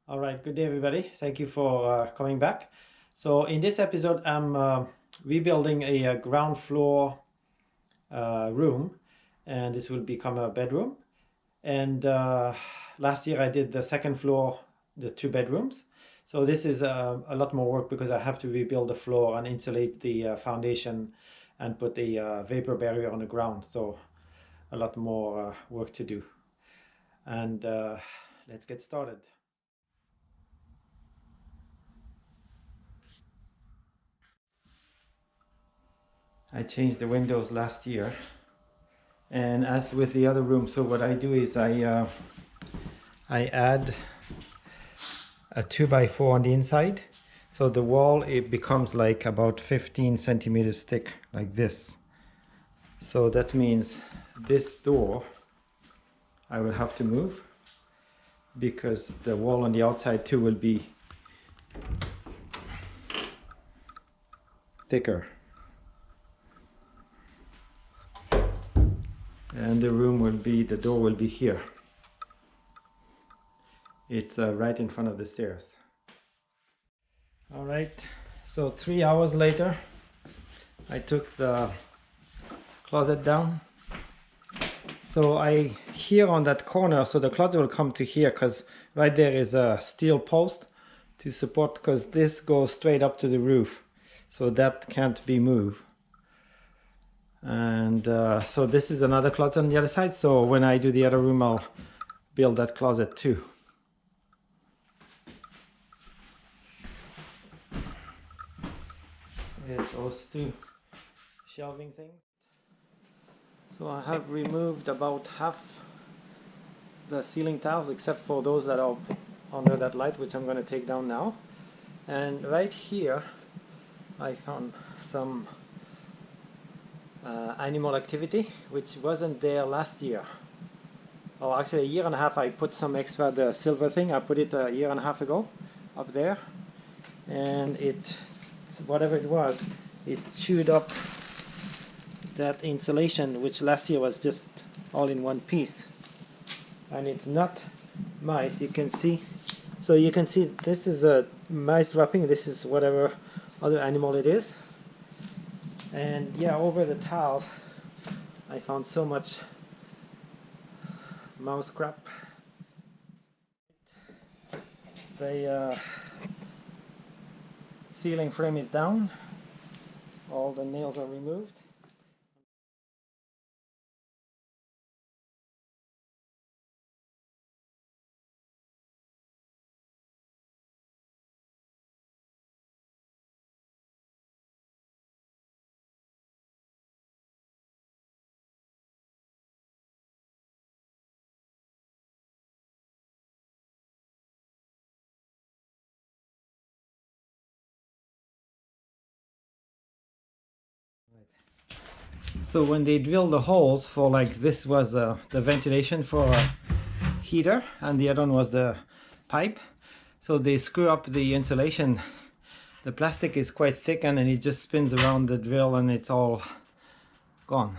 All right, good day, everybody. Thank you for coming back. So in this episode, I'm rebuilding a ground floor room, and this will become a bedroom. And last year I did the second floor, the two bedrooms. So this is a lot more work because I have to rebuild the floor and insulate the foundation and put a vapor barrier on the ground. So a lot more work to do. And let's get started. I changed the windows last year, and as with the other room, so what I do is I add a 2x4 on the inside, so the wall, it becomes like about 15 centimeters thick, like this. So that means this door I will have to move because the wall on the outside too will be thicker, and the door will be here. It's right in front of the stairs. All right, so 3 hours later I took the closet down. So here on that corner, so the closet will come to here because right there is a steel post to support, because this goes straight up to the roof, so that can't be moved. And so this is another closet on the other side, so when I do the other room I'll build that closet too. There's those two shelving things. So I have removed about half the ceiling tiles except for those that are under that light, which I'm going to take down now. And right here I found some animal activity which wasn't there last year. Oh, actually a year and a half. I put some extra, the silver thing, I put it a year and a half ago up there, and it, whatever it was, it chewed up that insulation, which last year was just all in one piece. And it's not mice, you can see. So you can see this is a mice dropping, this is whatever other animal it is. And yeah, over the tiles I found so much mouse crap. The ceiling frame is down, all the nails are removed. So when they drill the holes for, like, this was the ventilation for a heater and the other one was the pipe, so they screw up the insulation. The plastic is quite thick and then it just spins around the drill and it's all gone.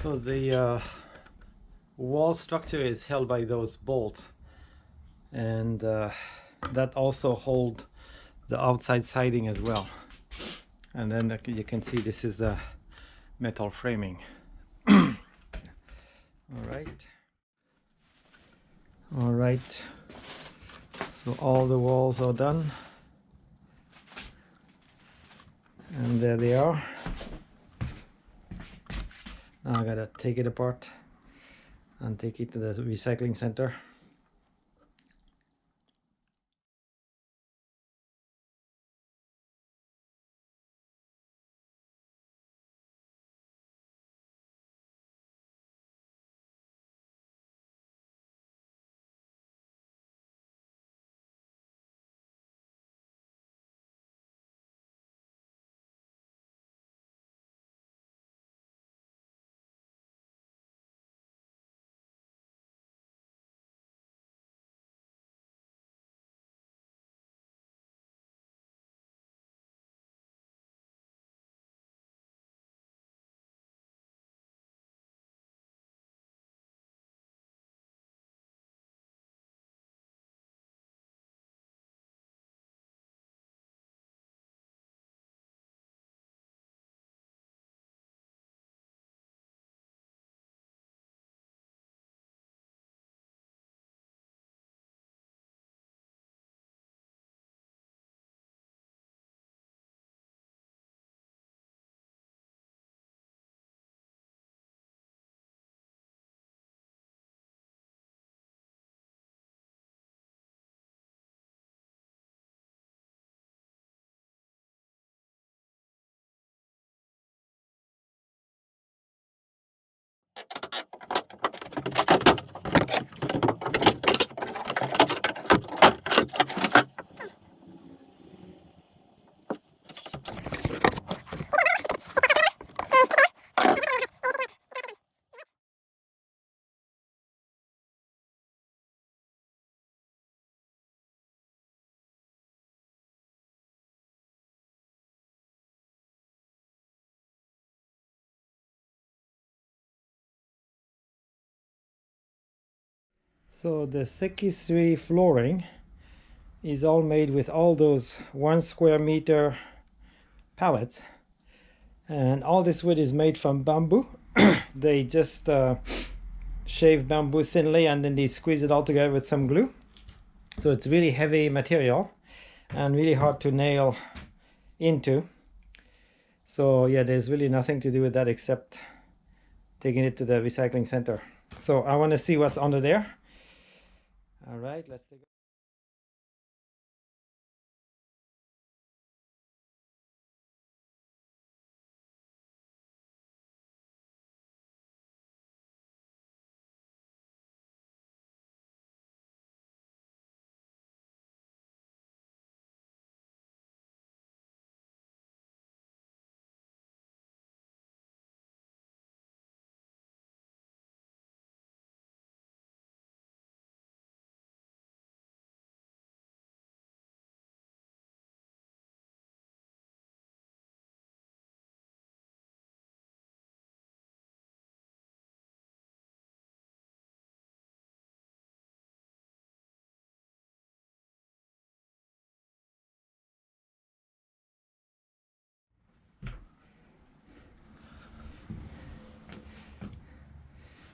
So the wall structure is held by those bolts, and that also hold the outside siding as well. And then you can see this is the metal framing. All right. So all the walls are done, and there they are. Now I gotta take it apart and take it to the recycling center. So the Sekisui flooring is all made with all those 1 square meter pallets, and all this wood is made from bamboo. They just shave bamboo thinly and then they squeeze it all together with some glue. So it's really heavy material and really hard to nail into. So yeah, there's really nothing to do with that except taking it to the recycling center. So I want to see what's under there. All right, let's take it.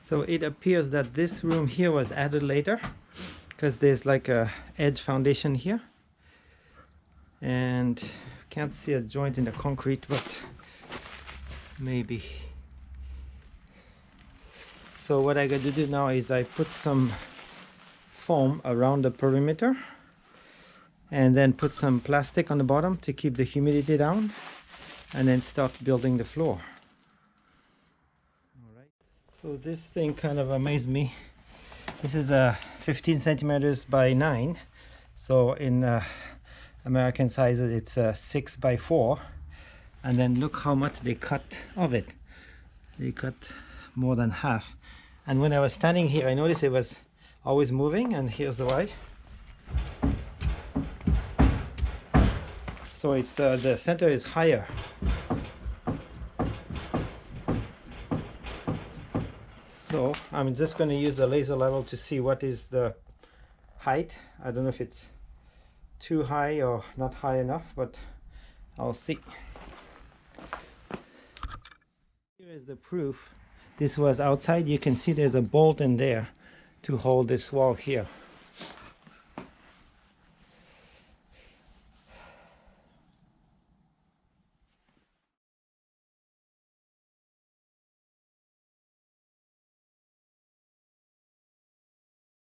So it appears that this room here was added later because there's like a edge foundation here, and can't see a joint in the concrete, but maybe. So what I got to do now is I put some foam around the perimeter and then put some plastic on the bottom to keep the humidity down, and then start building the floor. So this thing kind of amazed me. This is a 15 centimeters by 9. So in American sizes it's a 6 by 4. And then look how much they cut of it. They cut more than half. And when I was standing here, I noticed it was always moving, and here's why. So it's the center is higher. So I'm just going to use the laser level to see what is the height. I don't know if it's too high or not high enough, but I'll see. Here is the proof. This was outside. You can see there's a bolt in there to hold this wall here.